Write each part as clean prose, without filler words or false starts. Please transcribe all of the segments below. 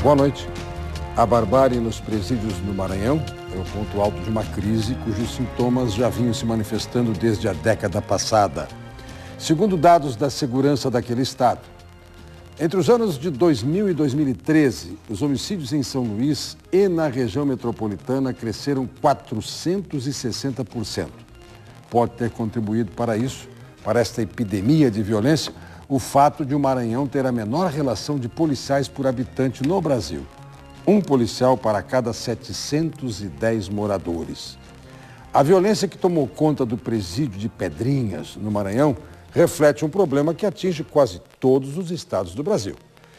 Boa noite. A barbárie nos presídios do Maranhão é o ponto alto de uma crise cujos sintomas já vinham se manifestando desde a década passada. Segundo dados da segurança daquele estado, entre os anos de 2000 e 2013, os homicídios em São Luís e na região metropolitana cresceram 460%. Pode ter contribuído para isso, para esta epidemia de violência, o fato de o Maranhão ter a menor relação de policiais por habitante no Brasil. Um policial para cada 710 moradores. A violência que tomou conta do presídio de Pedrinhas, no Maranhão, reflete um problema que atinge quase todos os estados do Brasil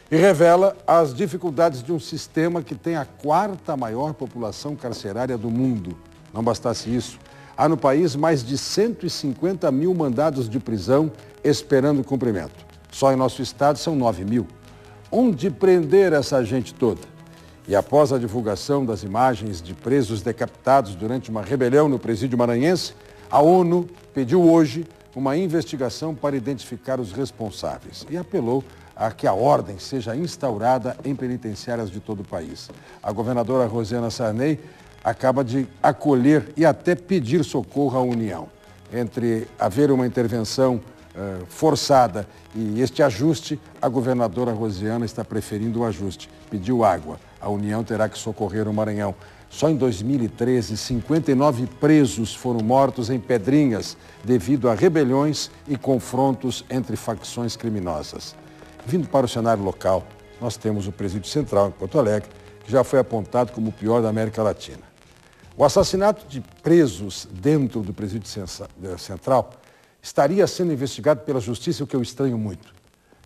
e revela as dificuldades de um sistema que tem a quarta maior população carcerária do mundo. Não bastasse isso, há no país mais de 150 mil mandados de prisão esperando cumprimento. Só em nosso estado são 9 mil. Onde prender essa gente toda? E após a divulgação das imagens de presos decapitados durante uma rebelião no presídio maranhense, a ONU pediu hoje uma investigação para identificar os responsáveis e apelou a que a ordem seja instaurada em penitenciárias de todo o país. A governadora Rosiana Sarney acaba de acolher e até pedir socorro à União. Entre haver uma intervenção forçada e este ajuste, a governadora Rosiana está preferindo o ajuste. Pediu água. A União terá que socorrer o Maranhão. Só em 2013, 59 presos foram mortos em Pedrinhas devido a rebeliões e confrontos entre facções criminosas. Vindo para o cenário local, nós temos o Presídio Central, em Porto Alegre, que já foi apontado como o pior da América Latina. O assassinato de presos dentro do Presídio Central estaria sendo investigado pela Justiça, o que eu estranho muito,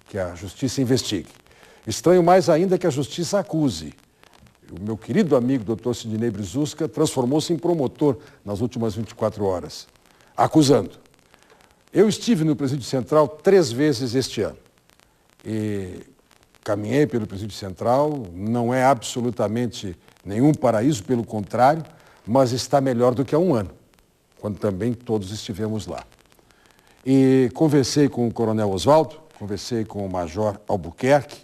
que a Justiça investigue. Estranho mais ainda que a Justiça acuse. O meu querido amigo Dr. Sidney Brizuska transformou-se em promotor nas últimas 24 horas, acusando. Eu estive no Presídio Central 3 vezes este ano e caminhei pelo Presídio Central, não é absolutamente nenhum paraíso, pelo contrário, mas está melhor do que há um ano, quando também todos estivemos lá. E conversei com o Coronel Oswaldo, conversei com o Major Albuquerque,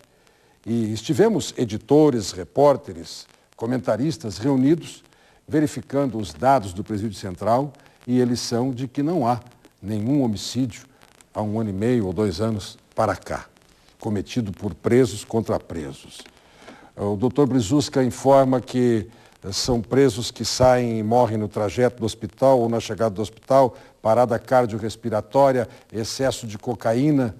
e estivemos editores, repórteres, comentaristas reunidos, verificando os dados do Presídio Central, e eles são de que não há nenhum homicídio há 1 ano e meio ou 2 anos para cá, cometido por presos contra presos. O doutor Brizuska informa que são presos que saem e morrem no trajeto do hospital ou na chegada do hospital, parada cardiorrespiratória, excesso de cocaína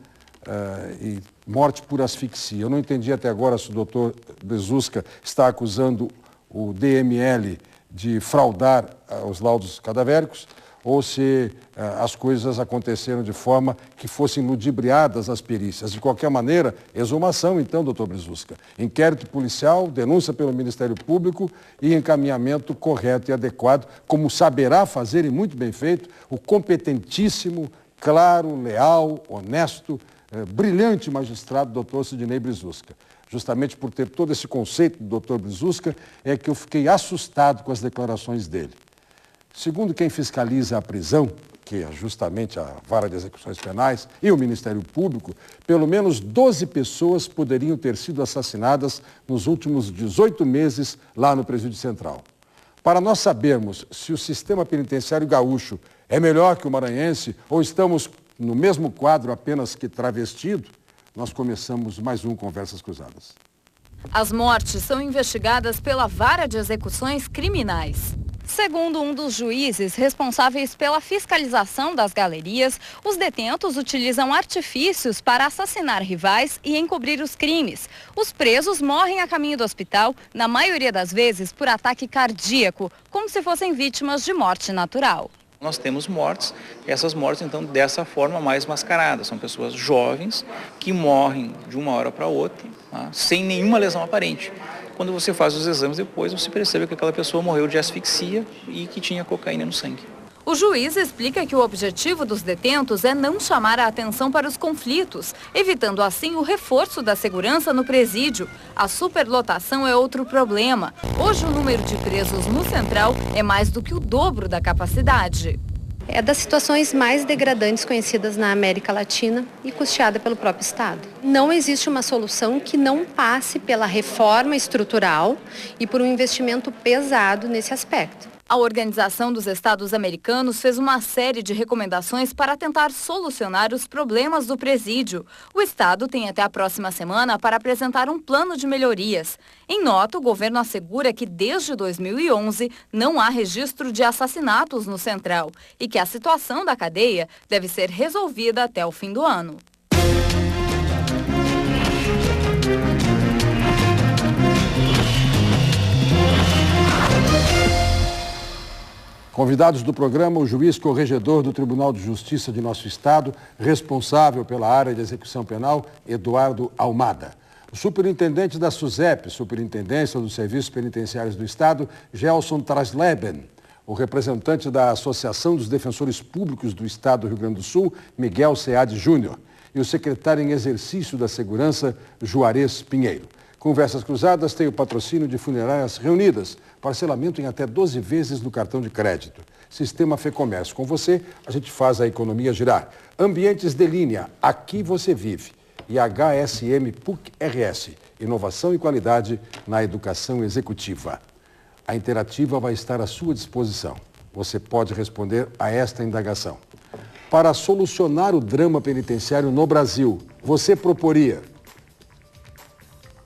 e morte por asfixia. Eu não entendi até agora se o doutor Brizuska está acusando o DML de fraudar os laudos cadavéricos ou se as coisas aconteceram de forma que fossem ludibriadas as perícias. De qualquer maneira, exumação então, doutor Brizuska. Inquérito policial, denúncia pelo Ministério Público e encaminhamento correto e adequado, como saberá fazer e muito bem feito o competentíssimo, claro, leal, honesto, brilhante magistrado doutor Sidney Brizuska. Justamente por ter todo esse conceito do doutor Brizuska é que eu fiquei assustado com as declarações dele. Segundo quem fiscaliza a prisão, que é justamente a Vara de Execuções Penais e o Ministério Público, pelo menos 12 pessoas poderiam ter sido assassinadas nos últimos 18 meses lá no Presídio Central. Para nós sabermos se o sistema penitenciário gaúcho é melhor que o maranhense ou estamos no mesmo quadro apenas que travestido, nós começamos mais um Conversas Cruzadas. As mortes são investigadas pela Vara de Execuções Criminais. Segundo um dos juízes responsáveis pela fiscalização das galerias, os detentos utilizam artifícios para assassinar rivais e encobrir os crimes. Os presos morrem a caminho do hospital, na maioria das vezes por ataque cardíaco, como se fossem vítimas de morte natural. Nós temos mortes, essas mortes então dessa forma mais mascaradas, são pessoas jovens que morrem de uma hora para outra, tá? Sem nenhuma lesão aparente. Quando você faz os exames depois, você percebe que aquela pessoa morreu de asfixia e que tinha cocaína no sangue. O juiz explica que o objetivo dos detentos é não chamar a atenção para os conflitos, evitando assim o reforço da segurança no presídio. A superlotação é outro problema. Hoje o número de presos no Central é mais do que o dobro da capacidade. É das situações mais degradantes conhecidas na América Latina e custeada pelo próprio Estado. Não existe uma solução que não passe pela reforma estrutural e por um investimento pesado nesse aspecto. A Organização dos Estados Americanos fez uma série de recomendações para tentar solucionar os problemas do presídio. O Estado tem até a próxima semana para apresentar um plano de melhorias. Em nota, o governo assegura que desde 2011 não há registro de assassinatos no Central e que a situação da cadeia deve ser resolvida até o fim do ano. Convidados do programa, o juiz corregedor do Tribunal de Justiça de nosso estado, responsável pela área de execução penal, Eduardo Almada. O superintendente da SUSEP, Superintendência dos Serviços Penitenciários do Estado, Gelson Trasleben. O representante da Associação dos Defensores Públicos do Estado do Rio Grande do Sul, Miguel Seade Júnior. E o secretário em exercício da Segurança, Juarez Pinheiro. Conversas Cruzadas tem o patrocínio de Funerárias Reunidas, parcelamento em até 12 vezes no cartão de crédito. Sistema Fecomércio, com você, a gente faz a economia girar. Ambientes de linha, aqui você vive. E HSM PUC-RS, inovação e qualidade na educação executiva. A Interativa vai estar à sua disposição. Você pode responder a esta indagação. Para solucionar o drama penitenciário no Brasil, você proporia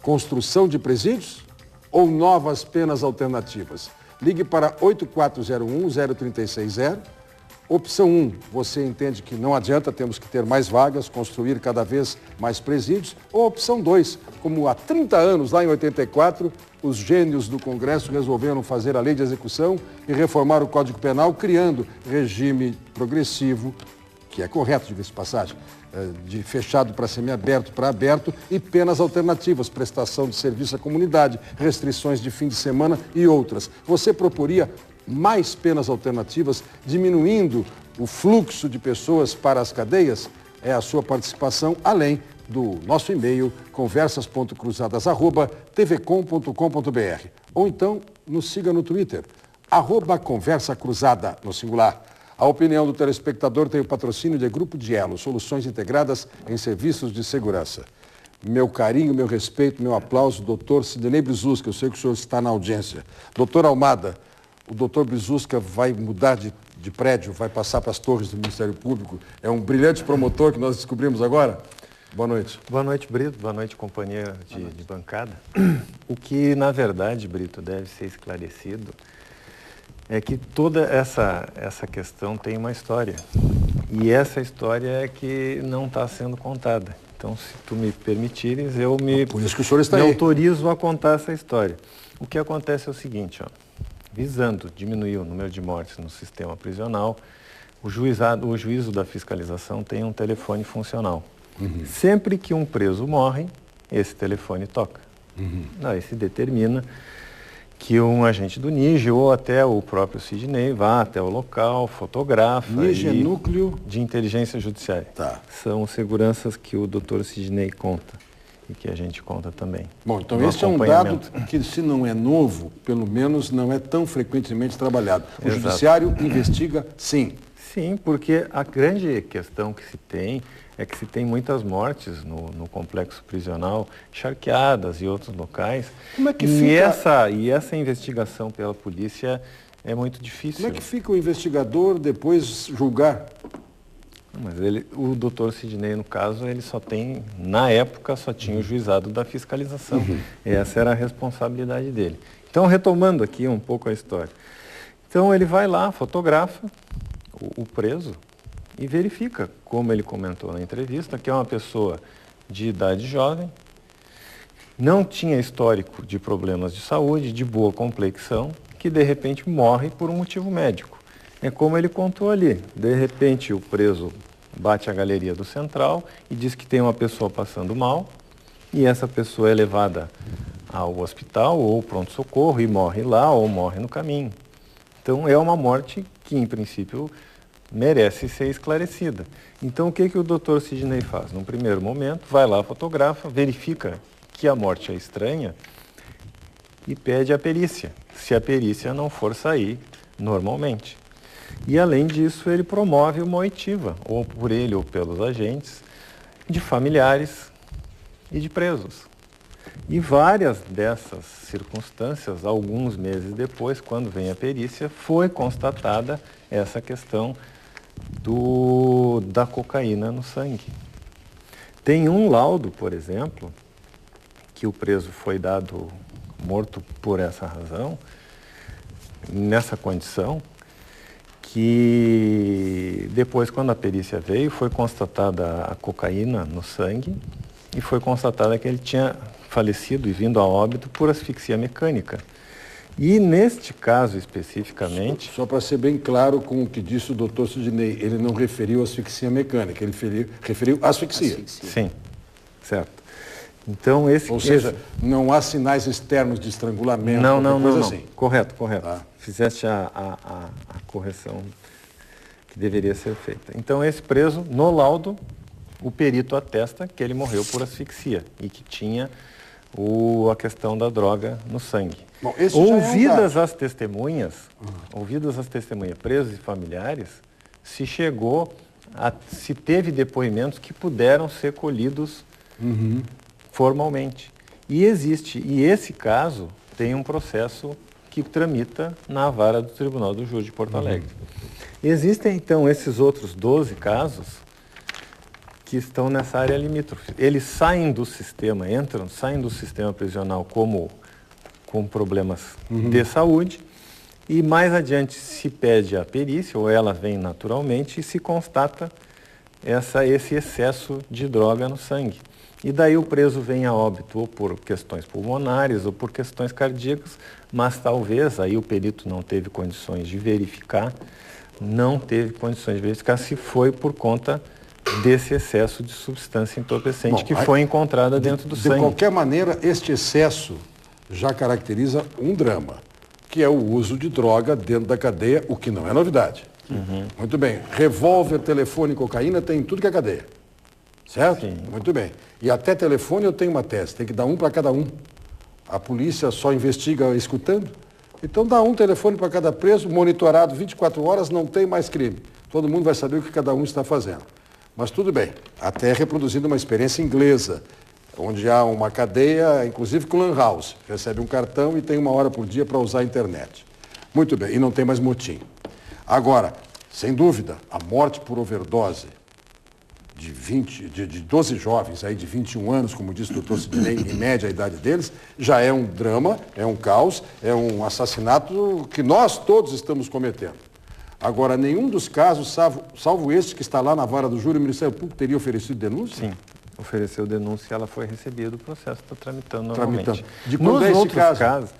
construção de presídios ou novas penas alternativas? Ligue para 8401-0360. Opção 1, você entende que não adianta, temos que ter mais vagas, construir cada vez mais presídios. Ou opção 2, como há 30 anos, lá em 84, os gênios do Congresso resolveram fazer a lei de execução e reformar o Código Penal, criando regime progressivo, que é correto, diga-se de passagem, de fechado para semiaberto para aberto e penas alternativas, prestação de serviço à comunidade, restrições de fim de semana e outras. Você proporia mais penas alternativas, diminuindo o fluxo de pessoas para as cadeias? É a sua participação, além do nosso e-mail, conversas.cruzadas@tvcom.com.br. Ou então, nos siga no Twitter, @conversacruzada, no singular. A opinião do telespectador tem o patrocínio de Grupo Dielo, soluções integradas em serviços de segurança. Meu carinho, meu respeito, meu aplauso, doutor Sidney Brizuska, eu sei que o senhor está na audiência. Doutor Almada, o doutor Brizuska vai mudar de prédio, vai passar para as torres do Ministério Público, é um brilhante promotor que nós descobrimos agora. Boa noite. Boa noite, Brito. Boa noite, companheira de bancada. O que, na verdade, Brito, deve ser esclarecido é que toda essa questão tem uma história. E essa história é que não está sendo contada. Então, se tu me permitires, eu me autorizo a contar essa história. O que acontece é o seguinte, ó, visando diminuir o número de mortes no sistema prisional, o juízo da fiscalização tem um telefone funcional. Uhum. Sempre que um preso morre, esse telefone toca. Uhum. Aí se determina que um agente do NIJ ou até o próprio Sidney vá até o local, fotografa. NIJ é núcleo de inteligência judiciária. Tá. São seguranças que o doutor Sidney conta e que a gente conta também. Bom, então esse é um dado que, se não é novo, pelo menos não é tão frequentemente trabalhado. O Exato. Judiciário investiga, sim. Sim, porque a grande questão que se tem é que se tem muitas mortes no complexo prisional, charqueadas e outros locais. Como é que fica... E essa investigação pela polícia é muito difícil. Como é que fica o investigador depois julgar? Mas o doutor Sidney, no caso, ele só tem, na época, só tinha o juizado da fiscalização. Uhum. Essa era a responsabilidade dele. Então, retomando aqui um pouco a história. Então, ele vai lá, fotografa o preso e verifica, como ele comentou na entrevista, que é uma pessoa de idade jovem, não tinha histórico de problemas de saúde, de boa complexão, que de repente morre por um motivo médico. É como ele contou ali, de repente o preso bate a galeria do Central e diz que tem uma pessoa passando mal, e essa pessoa é levada ao hospital ou pronto-socorro e morre lá ou morre no caminho. Então é uma morte que, em princípio, merece ser esclarecida. Então, o que o doutor Sidney faz? Num primeiro momento, vai lá, fotografa, verifica que a morte é estranha e pede a perícia, se a perícia não for sair normalmente. E, além disso, ele promove uma oitiva, ou por ele ou pelos agentes, de familiares e de presos. E várias dessas circunstâncias, alguns meses depois, quando vem a perícia, foi constatada essa questão da cocaína no sangue. Tem um laudo, por exemplo, que o preso foi dado morto por essa razão, nessa condição, que depois, quando a perícia veio, foi constatada a cocaína no sangue e foi constatada que ele tinha falecido e vindo a óbito por asfixia mecânica. E neste caso especificamente... Só para ser bem claro com o que disse o doutor Sidney, ele não referiu asfixia mecânica, ele referiu asfixia. Sim, certo. Então, Ou seja, não há sinais externos de estrangulamento, não. assim. Correto. Tá. Fizeste a correção que deveria ser feita. Então, esse preso, no laudo, o perito atesta que ele morreu por asfixia e que tinha a questão da droga no sangue. Bom, esse ouvidas as testemunhas, presos e familiares, se teve depoimentos que puderam ser colhidos formalmente. E esse caso tem um processo que tramita na vara do Tribunal do Júri de Porto Alegre. Existem, então, esses outros 12 casos que estão nessa área limítrofe. Eles saem do sistema prisional com problemas de saúde e mais adiante se pede a perícia, ou ela vem naturalmente, e se constata esse excesso de droga no sangue. E daí o preso vem a óbito ou por questões pulmonares ou por questões cardíacas, mas talvez aí o perito não teve condições de verificar, se foi por conta desse excesso de substância entorpecente que foi encontrada dentro do sangue. De qualquer maneira, este excesso já caracteriza um drama, que é o uso de droga dentro da cadeia, o que não é novidade. Muito bem. Revólver, telefone e cocaína tem tudo que é cadeia. Certo? Sim. Muito bem. E até telefone eu tenho uma tese, tem que dar um para cada um. A polícia só investiga escutando. Então dá um telefone para cada preso, monitorado 24 horas, não tem mais crime. Todo mundo vai saber o que cada um está fazendo. Mas tudo bem, até reproduzindo uma experiência inglesa, onde há uma cadeia, inclusive com lan house, recebe um cartão e tem 1 hora por dia para usar a internet. Muito bem, e não tem mais motim. Agora, sem dúvida, a morte por overdose de 12 jovens aí de 21 anos, como disse o doutor Sidney, em média a idade deles, já é um drama, é um caos, é um assassinato que nós todos estamos cometendo. Agora, nenhum dos casos, salvo este que está lá na vara do júri, o Ministério Público teria oferecido denúncia? Sim, ofereceu denúncia e ela foi recebida, o processo está tramitando normalmente. De quando é esse caso? Casos,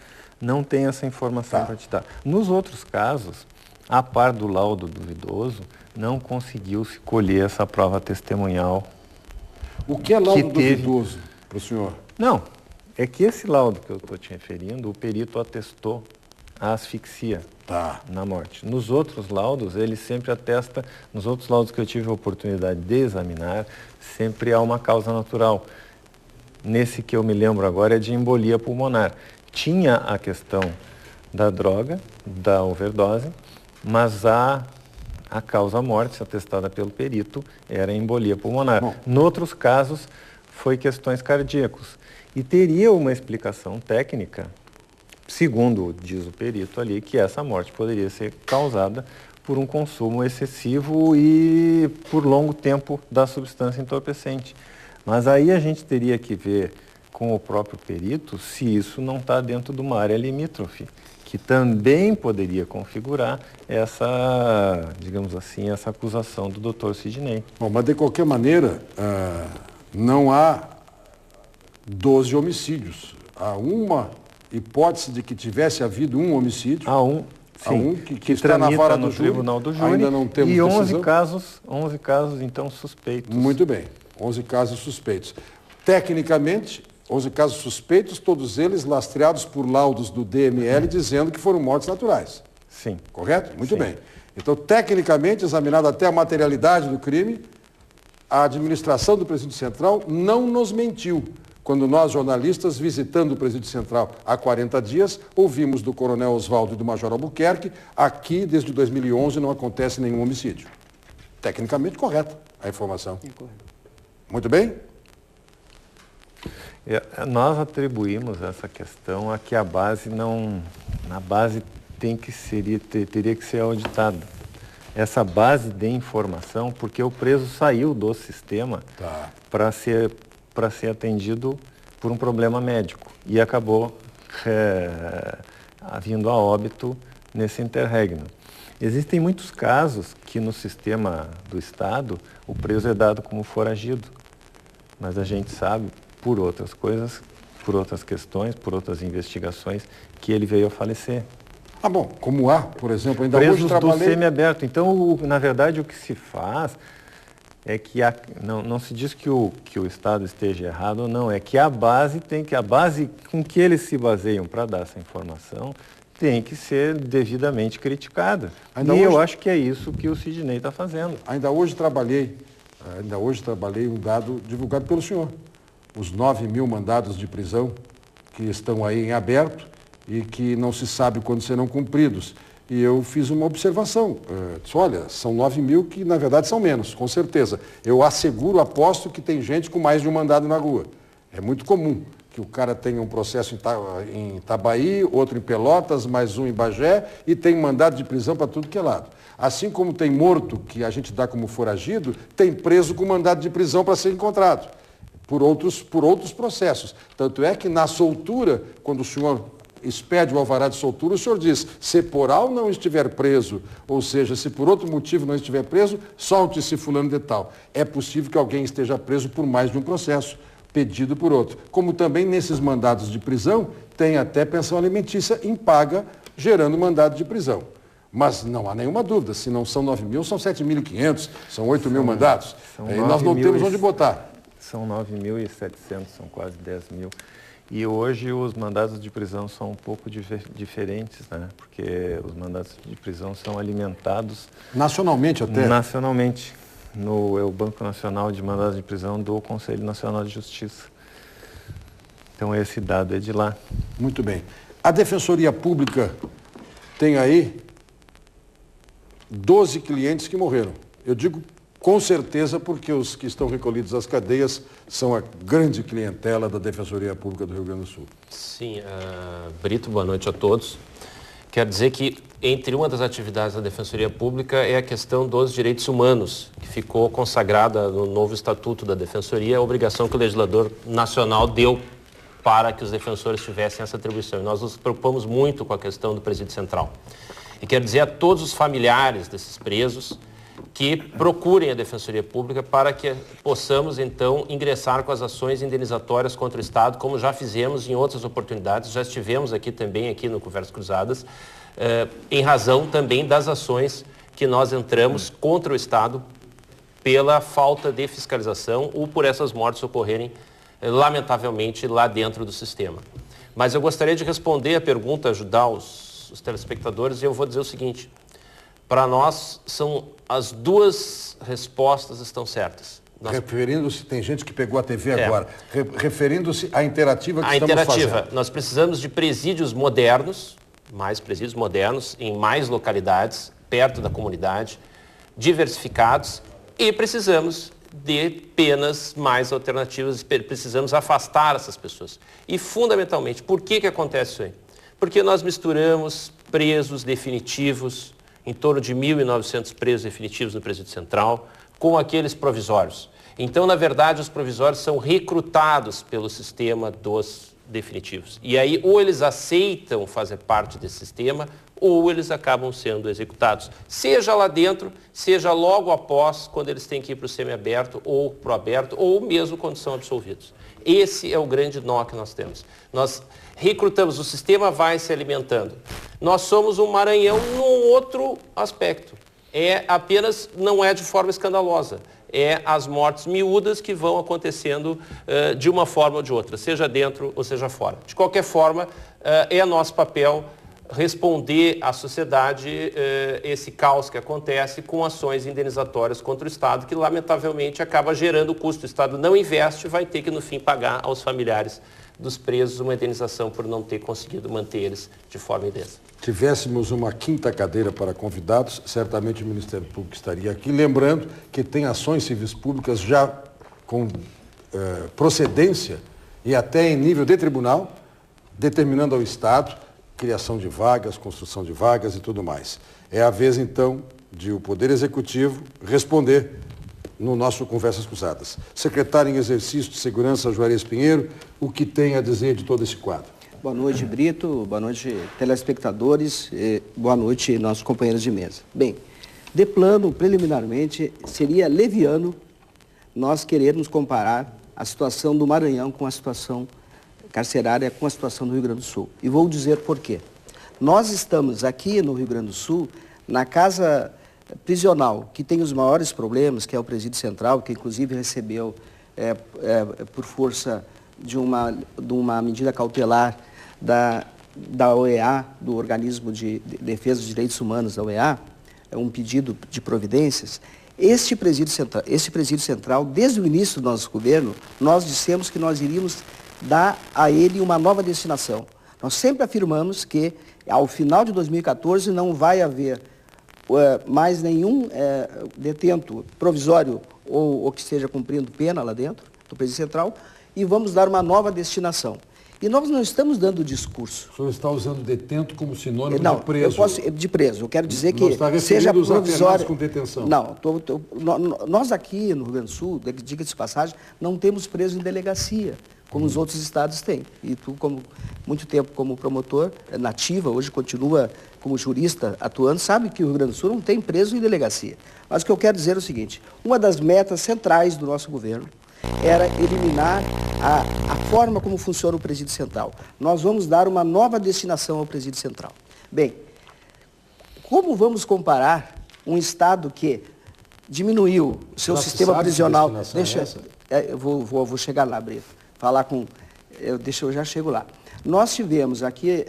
não tem essa informação para te dar. Nos outros casos, a par do laudo duvidoso, não conseguiu-se colher essa prova testemunhal. O que é laudo duvidoso para o senhor? Não, é que esse laudo que eu estou te referindo, o perito atestou a asfixia na morte. Nos outros laudos, ele sempre atesta, nos outros laudos que eu tive a oportunidade de examinar, sempre há uma causa natural. Nesse que eu me lembro agora é de embolia pulmonar. Tinha a questão da droga, da overdose, mas a causa-morte, atestada pelo perito, era embolia pulmonar. Noutros casos, foi questões cardíacas. E teria uma explicação técnica, segundo diz o perito ali, que essa morte poderia ser causada por um consumo excessivo e por longo tempo da substância entorpecente. Mas aí a gente teria que ver com o próprio perito se isso não está dentro de uma área limítrofe, que também poderia configurar essa, digamos assim, essa acusação do Dr. Sidney. Bom, mas de qualquer maneira, não há 12 homicídios. Há uma hipótese de que tivesse havido um homicídio. Há um, sim, que está na vara do Tribunal do Júri. Ainda não temos e 11 decisão. casos, então, suspeitos. Muito bem, 11 casos suspeitos. Tecnicamente, 11 casos suspeitos, todos eles lastreados por laudos do DML dizendo que foram mortes naturais. Sim. Correto? Muito bem. Então, tecnicamente, examinado até a materialidade do crime, a administração do Presídio Central não nos mentiu quando nós, jornalistas, visitando o Presídio Central há 40 dias, ouvimos do Coronel Oswaldo e do Major Albuquerque, aqui, desde 2011, não acontece nenhum homicídio. Tecnicamente correta a informação. Muito bem? Nós atribuímos essa questão a que a base teria que ser auditada. Essa base de informação, porque o preso saiu do sistema para ser atendido por um problema médico e acabou vindo a óbito nesse interregno. Existem muitos casos que no sistema do Estado o preso é dado como foragido, mas a gente sabe, por outras coisas, por outras questões, por outras investigações, que ele veio a falecer. Ah, bom, como há, por exemplo, ainda presos hoje trabalhei... do semiaberto. Então, na verdade, o que se faz é que não se diz que o Estado esteja errado ou não, é que a base com que eles se baseiam para dar essa informação tem que ser devidamente criticada. Eu acho que é isso que o Sidney está fazendo. Ainda hoje trabalhei um dado divulgado pelo senhor. Os 9.000 mandados de prisão que estão aí em aberto e que não se sabe quando serão cumpridos. E eu fiz uma observação. Disse, olha, são 9.000 que na verdade são menos, com certeza. Eu aposto que tem gente com mais de um mandado na rua. É muito comum que o cara tenha um processo em Itabaí, outro em Pelotas, mais um em Bagé, e tem mandado de prisão para tudo que é lado. Assim como tem morto, que a gente dá como foragido, tem preso com mandado de prisão para ser encontrado, por outros processos. Tanto é que na soltura, quando o senhor expede o alvará de soltura, o senhor diz, se por algo não estiver preso, ou seja, se por outro motivo não estiver preso, solte-se fulano de tal. É possível que alguém esteja preso por mais de um processo, pedido por outro. Como também nesses mandados de prisão, tem até pensão alimentícia impaga, gerando mandado de prisão. Mas não há nenhuma dúvida, se não são 9.000, são 7.500, são 8.000 mandados. E nós não temos onde botar. São 9.700, são quase 10.000. E hoje os mandados de prisão são um pouco diferentes, né? Porque os mandados de prisão são alimentados... Nacionalmente até? Nacionalmente. É o Banco Nacional de Mandados de Prisão do Conselho Nacional de Justiça. Então esse dado é de lá. Muito bem. A Defensoria Pública tem aí 12 clientes que morreram. Eu digo com certeza porque os que estão recolhidos às cadeias são a grande clientela da Defensoria Pública do Rio Grande do Sul. Sim, Brito, boa noite a todos. Quero dizer que entre uma das atividades da Defensoria Pública é a questão dos direitos humanos, que ficou consagrada no novo Estatuto da Defensoria, a obrigação que o legislador nacional deu para que os defensores tivessem essa atribuição. E nós nos preocupamos muito com a questão do Presídio Central. E quero dizer a todos os familiares desses presos que procurem a Defensoria Pública para que possamos, então, ingressar com as ações indenizatórias contra o Estado, como já fizemos em outras oportunidades, já estivemos aqui também, aqui no Conversas Cruzadas, em razão também das ações que nós entramos contra o Estado pela falta de fiscalização ou por essas mortes ocorrerem, lamentavelmente, lá dentro do sistema. Mas eu gostaria de responder a pergunta, ajudar os telespectadores, e eu vou dizer o seguinte: para nós, as duas respostas estão certas. Referindo-se, tem gente que pegou a TV agora, referindo-se à interativa que estamos fazendo. Nós precisamos de presídios modernos, mais presídios modernos, em mais localidades, perto da comunidade, diversificados, e precisamos de penas mais alternativas, precisamos afastar essas pessoas. E, fundamentalmente, por que acontece isso aí? Porque nós misturamos presos definitivos, em torno de 1.900 presos definitivos no Presídio Central, com aqueles provisórios. Então, na verdade, os provisórios são recrutados pelo sistema dos definitivos. E aí, ou eles aceitam fazer parte desse sistema, ou eles acabam sendo executados. Seja lá dentro, seja logo após, quando eles têm que ir para o semiaberto, ou para o aberto, ou mesmo quando são absolvidos. Esse é o grande nó que nós temos. Nós recrutamos, o sistema vai se alimentando. Nós somos um Maranhão num outro aspecto. Não é de forma escandalosa. É as mortes miúdas que vão acontecendo de uma forma ou de outra, seja dentro ou seja fora. De qualquer forma, é nosso papel responder à sociedade esse caos que acontece com ações indenizatórias contra o Estado, que lamentavelmente acaba gerando custo. O Estado não investe, vai ter que no fim pagar aos familiares dos presos uma indenização por não ter conseguido manter eles de forma ilesa. Tivéssemos uma quinta cadeira para convidados, certamente o Ministério Público estaria aqui. Lembrando que tem ações civis públicas já com procedência e até em nível de tribunal, determinando ao Estado criação de vagas, construção de vagas e tudo mais. É a vez, então, de o Poder Executivo responder no nosso Conversas Cruzadas. Secretário em Exercício de Segurança, Juarez Pinheiro, o que tem a dizer de todo esse quadro? Boa noite, Brito. Boa noite, telespectadores. Boa noite, nossos companheiros de mesa. Bem, de plano, preliminarmente, seria leviano nós querermos comparar a situação do Maranhão com a situação carcerária, com a situação do Rio Grande do Sul. E vou dizer por quê. Nós estamos aqui no Rio Grande do Sul, na casa prisional, que tem os maiores problemas, que é o Presídio Central, que inclusive recebeu, por força de uma medida cautelar da OEA, do Organismo de Defesa dos Direitos Humanos da OEA, um pedido de providências. Este presídio central, desde o início do nosso governo, nós dissemos que nós iríamos dar a ele uma nova destinação. Nós sempre afirmamos que, ao final de 2014, não vai haver mais nenhum detento provisório ou que esteja cumprindo pena lá dentro do presídio central, e vamos dar uma nova destinação. E nós não estamos dando discurso. O senhor está usando detento como sinônimo de preso? Não, de preso. Eu quero dizer não que está seja provisório. Com detenção. Não, nós aqui no Rio Grande do Sul, diga-se de passagem, não temos preso em delegacia, como os outros estados têm. E tu, muito tempo como promotor, nativa, hoje continua como jurista atuando, sabe que o Rio Grande do Sul não tem preso em delegacia. Mas o que eu quero dizer é o seguinte: uma das metas centrais do nosso governo era eliminar a forma como funciona o presídio central. Nós vamos dar uma nova destinação ao presídio central. Bem, como vamos comparar um estado que diminuiu o seu sistema prisional... Eu vou chegar lá, Brito. Eu já chego lá. Nós tivemos aqui,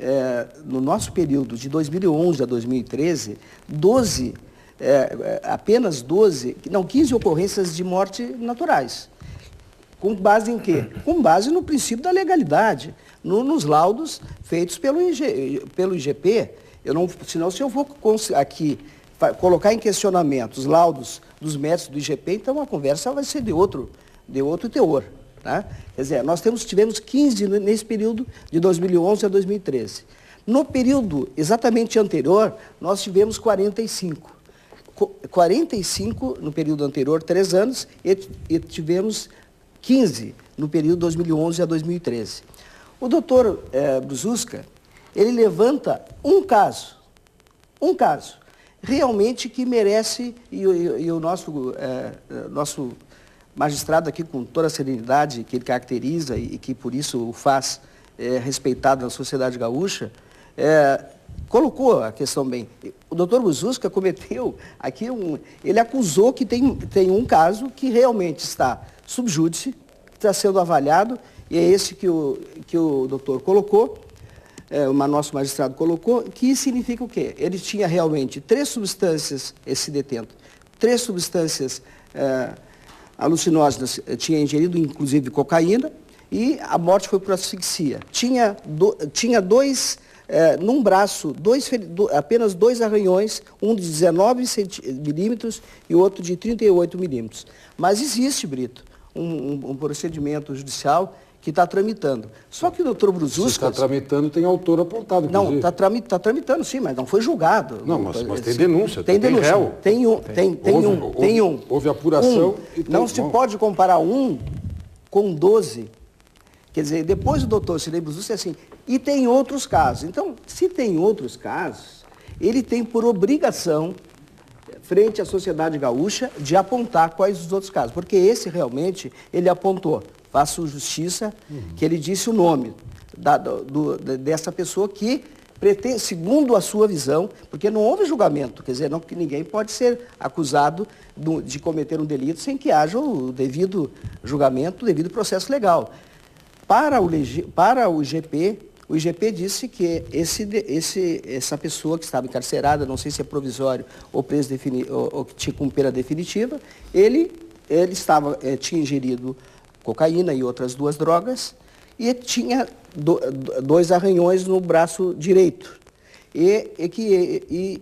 no nosso período de 2011 a 2013, apenas 15 ocorrências de morte naturais. Com base em quê? Com base no princípio da legalidade, nos laudos feitos pelo IGP. Senão, se eu vou aqui colocar em questionamento os laudos dos médicos do IGP, então a conversa vai ser de outro teor. Tá? Quer dizer, nós tivemos 15 nesse período de 2011 a 2013. No período exatamente anterior, nós tivemos 45. 45 no período anterior, 3 anos, e tivemos 15 no período 2011 a 2013. O doutor Brususka, ele levanta um caso, realmente que merece, e o nosso magistrado aqui, com toda a serenidade que ele caracteriza e que por isso o faz respeitado na sociedade gaúcha, colocou a questão bem. O doutor Brususka cometeu aqui ele acusou que tem um caso que realmente está subjúdice, está sendo avaliado, e é esse que o doutor colocou, o nosso magistrado colocou, que significa o quê? Ele tinha realmente 3 substâncias, esse detento, 3 substâncias alucinógenas, tinha ingerido inclusive cocaína, e a morte foi por asfixia. Tinha num braço, apenas 2 arranhões, um de 19 milímetros e outro de 38 milímetros. Mas existe, Brito, um procedimento judicial que está tramitando. Só que o doutor Brususka... Se está tramitando, tem autor apontado, inclusive. Não, está tramitando, sim, mas não foi julgado. Não, mas tem denúncia, tem denúncia. Réu. Tem um. Houve apuração e tem... Não se pode comparar um com 12. Quer dizer, depois o doutor Cirlei Brususka é assim, e tem outros casos. Então, se tem outros casos, ele tem por obrigação, frente à sociedade gaúcha, de apontar quais os outros casos. Porque esse realmente, ele apontou. Faço justiça, que ele disse o nome dessa pessoa que pretende, segundo a sua visão, porque não houve julgamento, quer dizer, que ninguém pode ser acusado de cometer um delito sem que haja o devido julgamento, o devido processo legal. Para o IGP, o IGP disse que essa pessoa que estava encarcerada, não sei se é provisório ou preso ou que tinha com pena definitiva, ele tinha ingerido cocaína e outras 2 drogas e tinha 2 arranhões no braço direito.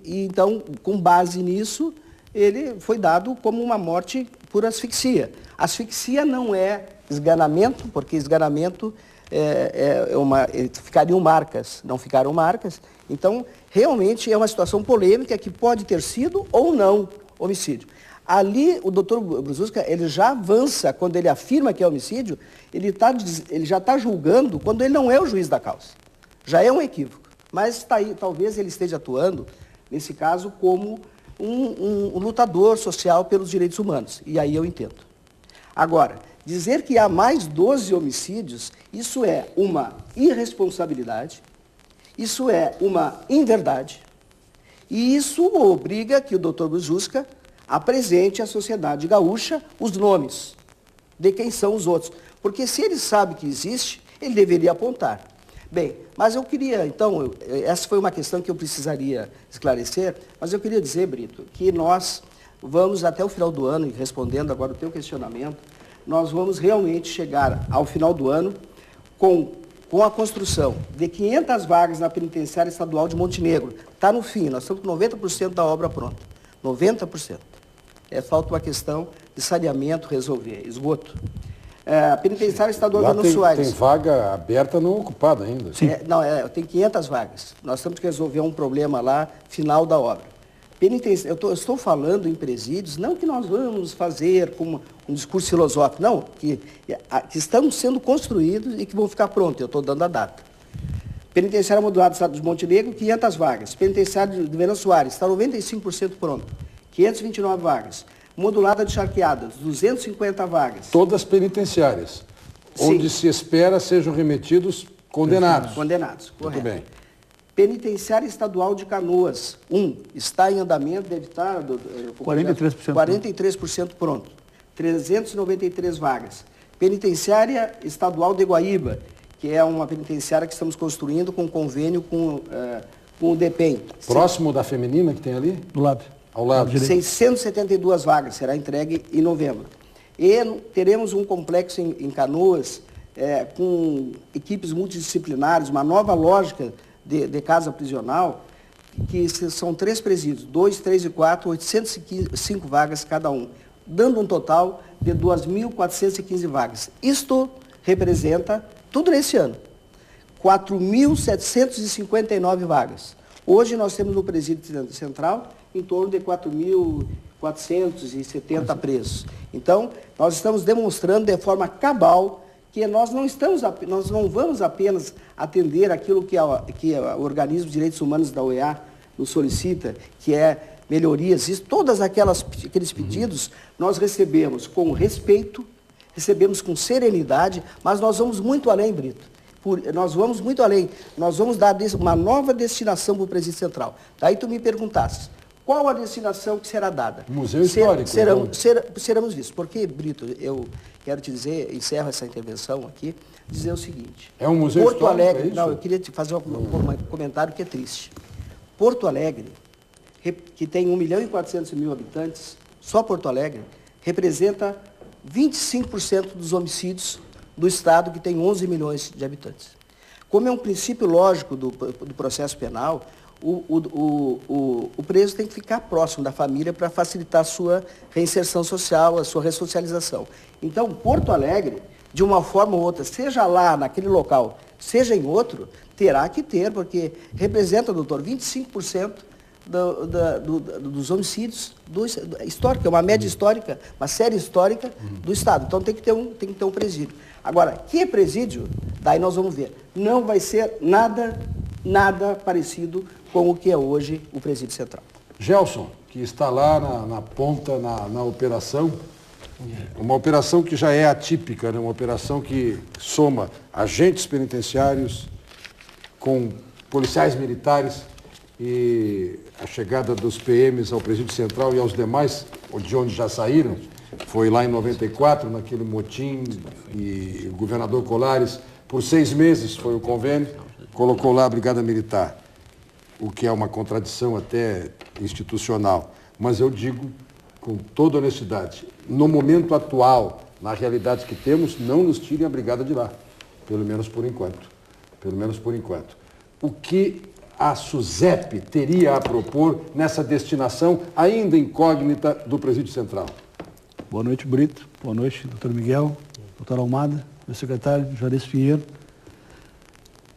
Então, com base nisso, ele foi dado como uma morte por asfixia. Asfixia não é esganamento, porque esganamento ficariam marcas, não ficaram marcas. Então, realmente é uma situação polêmica que pode ter sido ou não homicídio. Ali, o doutor Brzuska, ele já avança, quando ele afirma que é homicídio, ele já está julgando quando ele não é o juiz da causa. Já é um equívoco. Mas talvez ele esteja atuando, nesse caso, como um lutador social pelos direitos humanos. E aí eu entendo. Agora, dizer que há mais 12 homicídios, isso é uma irresponsabilidade, isso é uma inverdade, e isso obriga que o doutor Brzuska apresente à sociedade gaúcha os nomes de quem são os outros. Porque se ele sabe que existe, ele deveria apontar. Bem, mas eu queria, então, essa foi uma questão que eu precisaria esclarecer, mas eu queria dizer, Brito, que nós vamos até o final do ano, e respondendo agora o teu questionamento, nós vamos realmente chegar ao final do ano com a construção de 500 vagas na Penitenciária Estadual de Montenegro. Está no fim, nós estamos com 90% da obra pronta. 90%. Falta uma questão de saneamento resolver, esgoto. A Penitenciária Estadual de Nuno Soares. Tem vaga aberta não ocupada ainda. Tem 500 vagas. Nós temos que resolver um problema lá, final da obra. Eu estou falando em presídios, não que nós vamos fazer com um discurso filosófico, não, que estão sendo construídos e que vão ficar prontos, eu estou dando a data. Penitenciária Modular do Estado de Montenegro, 500 vagas. Penitenciária de Nuno Soares, está 95% pronto, 529 vagas. Modulada de Charqueadas, 250 vagas. Todas penitenciárias, sim, onde se espera sejam remetidos condenados. Condenados, correto. Muito bem. Penitenciária Estadual de Canoas, está em andamento, deve estar... 43% pronto. 393 vagas. Penitenciária Estadual de Guaíba, que é uma penitenciária que estamos construindo com convênio com o DEPEN. Próximo da feminina que tem ali? Do lado. Ao lado. 672 vagas, será entregue em novembro. E teremos um complexo em Canoas, com equipes multidisciplinares, uma nova lógica de casa prisional, que são 3 presídios, 2, 3 e 4, 805 vagas cada um, dando um total de 2.415 vagas. Isto representa, tudo nesse ano, 4.759 vagas. Hoje nós temos no presídio central em torno de 4.470 presos. Então, nós estamos demonstrando de forma cabal que nós não vamos apenas atender aquilo que o Organismo de Direitos Humanos da OEA nos solicita, que é melhorias, todas aqueles pedidos nós recebemos com respeito, recebemos com serenidade, mas nós vamos muito além, Brito. Nós vamos muito além. Nós vamos dar uma nova destinação para o Presídio Central. Daí tu me perguntaste, qual a destinação que será dada? Museu Histórico. Seremos vistos. Porque, Brito, eu quero te dizer, encerro essa intervenção aqui, dizer o seguinte. É um museu Porto histórico, Alegre, é isso? não, eu queria te fazer um comentário que é triste. Porto Alegre, que tem 1.400.000 habitantes, só Porto Alegre, representa 25% dos homicídios do estado, que tem 11 milhões de habitantes. Como é um princípio lógico do processo penal, o preso tem que ficar próximo da família para facilitar a sua reinserção social, a sua ressocialização. Então, Porto Alegre, de uma forma ou outra, seja lá naquele local, seja em outro, terá que ter, porque representa, doutor, 25% dos homicídios histórico, é uma média histórica, uma série histórica do Estado. Então tem que ter um presídio. Agora, que presídio? Daí nós vamos ver. Não vai ser nada parecido com o que é hoje o Presídio Central. Gelson, que está lá na ponta, na operação, uma operação que já é atípica, né? Uma operação que soma agentes penitenciários com policiais militares, e a chegada dos PMs ao Presídio Central e aos demais, de onde já saíram, foi lá em 94, naquele motim, e o governador Colares, por 6 meses foi o convênio, colocou lá a Brigada Militar, o que é uma contradição até institucional. Mas eu digo, com toda honestidade, no momento atual, na realidade que temos, não nos tirem a Brigada de lá, pelo menos por enquanto. Pelo menos por enquanto. O que a SUSEP teria a propor nessa destinação ainda incógnita do Presídio Central? Boa noite, Brito. Boa noite, doutor Miguel, doutor Almada, meu secretário, Juarez Pinheiro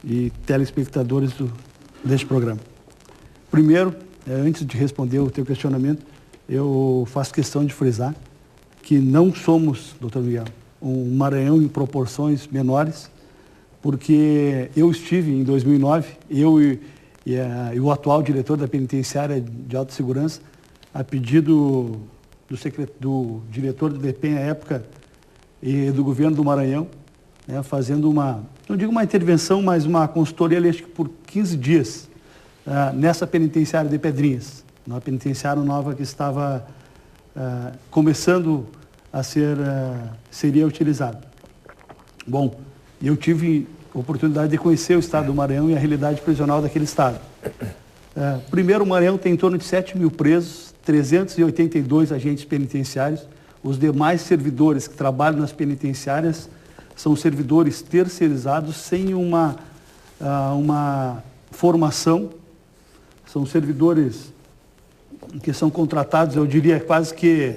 e telespectadores deste programa. Primeiro, antes de responder o teu questionamento, eu faço questão de frisar que não somos, doutor Miguel, um Maranhão em proporções menores, porque eu estive em 2009, eu e o atual diretor da penitenciária de alta segurança, a pedido do diretor do DPEM à época e do governo do Maranhão, né, fazendo não digo uma intervenção, mas uma consultoria, acho que por 15 dias, nessa penitenciária de Pedrinhas, uma penitenciária nova que estava começando a seria utilizada. Bom, eu tive a oportunidade de conhecer o estado do Maranhão e a realidade prisional daquele estado. Primeiro, o Maranhão tem em torno de 7 mil presos, 382 agentes penitenciários. Os demais servidores que trabalham nas penitenciárias são servidores terceirizados sem uma formação. São servidores que são contratados, eu diria quase que,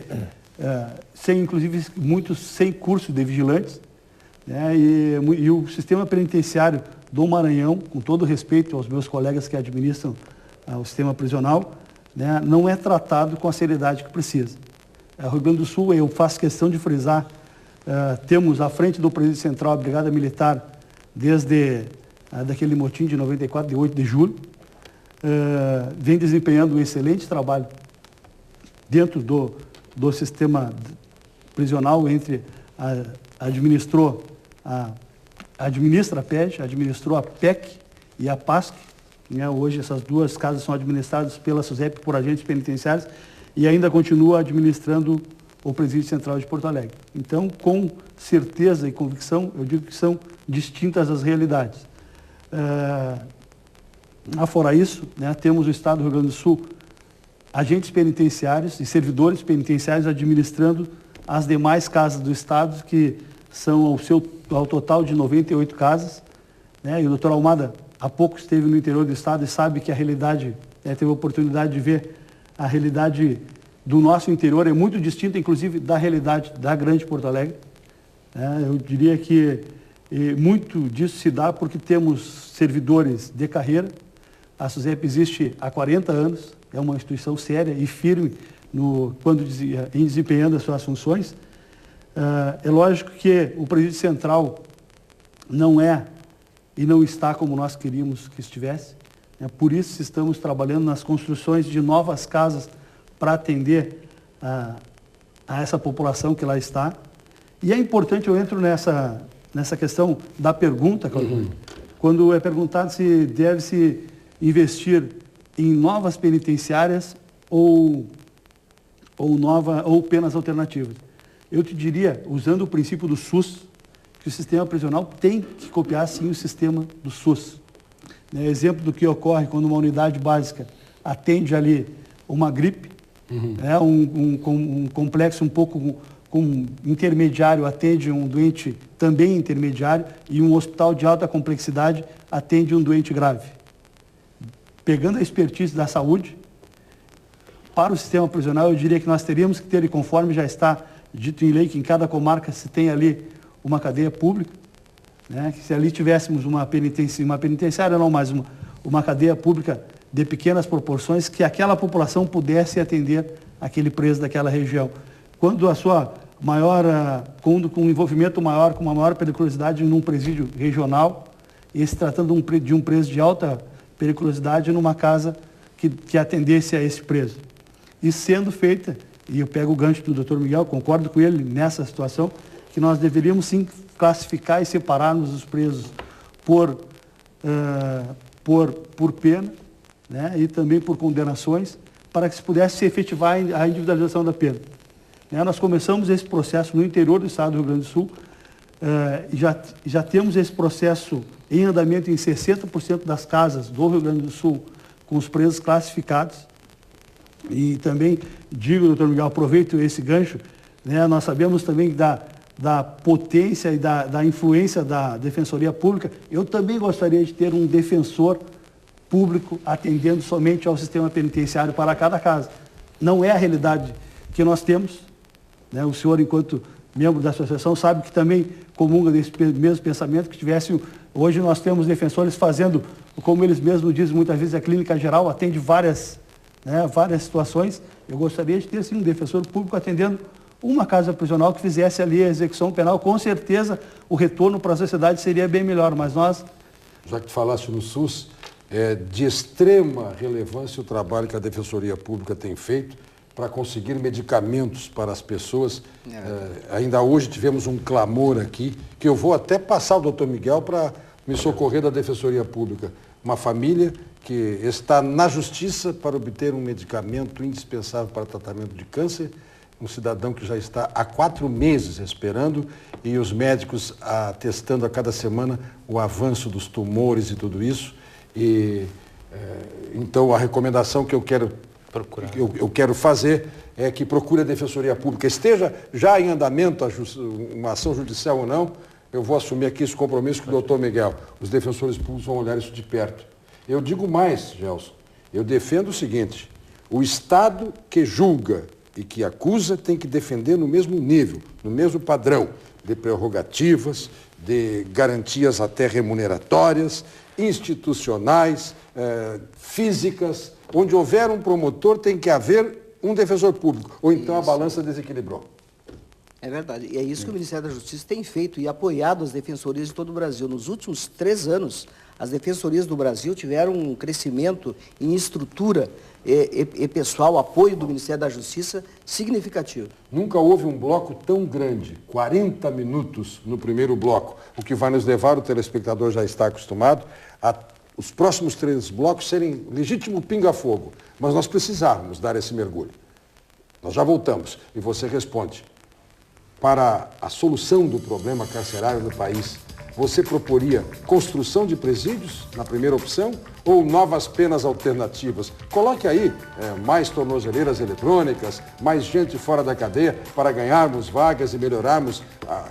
inclusive muitos sem curso de vigilantes. Né? E o sistema penitenciário do Maranhão, com todo respeito aos meus colegas que administram o sistema prisional, né, não é tratado com a seriedade que precisa. O Rio Grande do Sul, eu faço questão de frisar, temos à frente do Presídio Central a Brigada Militar desde daquele motim de 94, de 8 de julho, vem desempenhando um excelente trabalho dentro do sistema prisional, administra a PED, administrou a PEC e a PASC. Né? Hoje essas duas casas são administradas pela SUSEP por agentes penitenciários e ainda continua administrando o Presídio Central de Porto Alegre. Então, com certeza e convicção, eu digo que são distintas as realidades. Fora isso, né, temos o Estado do Rio Grande do Sul, agentes penitenciários e servidores penitenciários administrando as demais casas do Estado, que são ao total de 98 casas. Né, e o doutor Almada há pouco esteve no interior do Estado e sabe que a realidade, teve a oportunidade de ver a realidade do nosso interior, é muito distinta, inclusive, da realidade da Grande Porto Alegre. Eu diria que muito disso se dá porque temos servidores de carreira. A SUSEP existe há 40 anos, é uma instituição séria e firme em desempenhando as suas funções. É lógico que o Presídio Central não é e não está como nós queríamos que estivesse. Por isso estamos trabalhando nas construções de novas casas para atender a essa população que lá está. E é importante, eu entro nessa questão da pergunta, quando é perguntado se deve-se investir em novas penitenciárias ou penas alternativas. Eu te diria, usando o princípio do SUS, que o sistema prisional tem que copiar, sim, o sistema do SUS. Exemplo do que ocorre quando uma unidade básica atende ali uma gripe, um complexo um pouco intermediário atende um doente também intermediário e um hospital de alta complexidade atende um doente grave. Pegando a expertise da saúde, para o sistema prisional, eu diria que nós teríamos que ter, e conforme já está dito em lei, que em cada comarca se tem ali uma cadeia pública, né? Que se ali tivéssemos uma penitenciária não, mas uma cadeia pública de pequenas proporções, que aquela população pudesse atender aquele preso daquela região. Quando a sua com um envolvimento maior, com uma maior periculosidade num presídio regional, e se tratando de um preso de alta periculosidade numa casa que atendesse a esse preso. E sendo feita, e eu pego o gancho do Dr. Miguel, concordo com ele nessa situação, que nós deveríamos sim classificar e separarmos os presos por pena, né, e também por condenações, para que se pudesse se efetivar a individualização da pena. Nós começamos esse processo no interior do Estado do Rio Grande do Sul, já temos esse processo em andamento em 60% das casas do Rio Grande do Sul com os presos classificados. E também digo, doutor Miguel, aproveito esse gancho, né, nós sabemos também da potência e da influência da Defensoria Pública. Eu também gostaria de ter um defensor público atendendo somente ao sistema penitenciário para cada casa. Não é a realidade que nós temos, né? O senhor, enquanto membro da associação, sabe que também comunga desse mesmo pensamento, que tivesse... Hoje nós temos defensores fazendo, como eles mesmos dizem, muitas vezes a clínica geral atende várias situações. Eu gostaria de ter, sim, um defensor público atendendo uma casa prisional que fizesse ali a execução penal. Com certeza o retorno para a sociedade seria bem melhor, mas nós... Já que tu falaste no SUS, é de extrema relevância o trabalho que a Defensoria Pública tem feito para conseguir medicamentos para as pessoas. Ainda hoje tivemos um clamor aqui, que eu vou até passar ao doutor Miguel para me socorrer da Defensoria Pública. Uma família que está na justiça para obter um medicamento indispensável para tratamento de câncer, um cidadão que já está há 4 meses esperando e os médicos atestando a cada semana o avanço dos tumores e tudo isso. Então a recomendação que eu quero fazer é que procure a Defensoria Pública. Esteja já em andamento uma ação judicial ou não, eu vou assumir aqui esse compromisso com o doutor Miguel. Os defensores públicos vão olhar isso de perto. Eu digo mais, Gelson, eu defendo o seguinte: o Estado que julga e que acusa tem que defender no mesmo nível, no mesmo padrão de prerrogativas, de garantias até remuneratórias, institucionais, físicas. Onde houver um promotor tem que haver um defensor público, ou então a balança desequilibrou. É verdade, e é isso que o Ministério da Justiça tem feito e apoiado as defensorias de todo o Brasil. Nos últimos 3 anos, as defensorias do Brasil tiveram um crescimento em estrutura e pessoal, apoio do Ministério da Justiça significativo. Nunca houve um bloco tão grande, 40 minutos no primeiro bloco, o que vai nos levar, o telespectador já está acostumado, a os próximos 3 blocos serem legítimo pinga-fogo, mas nós precisávamos dar esse mergulho. Nós já voltamos e você responde. Para a solução do problema carcerário do país, você proporia construção de presídios na primeira opção ou novas penas alternativas? Coloque aí mais tornozeleiras eletrônicas, mais gente fora da cadeia para ganharmos vagas e melhorarmos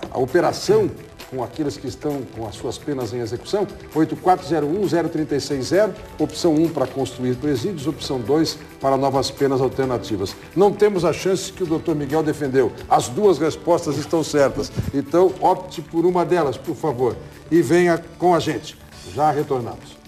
a operação com aqueles que estão com as suas penas em execução. 8401-0360, opção 1 para construir presídios, opção 2 para novas penas alternativas. Não temos a chance que o doutor Miguel defendeu. As 2 respostas estão certas. Então, opte por uma delas, por favor. E venha com a gente. Já retornamos.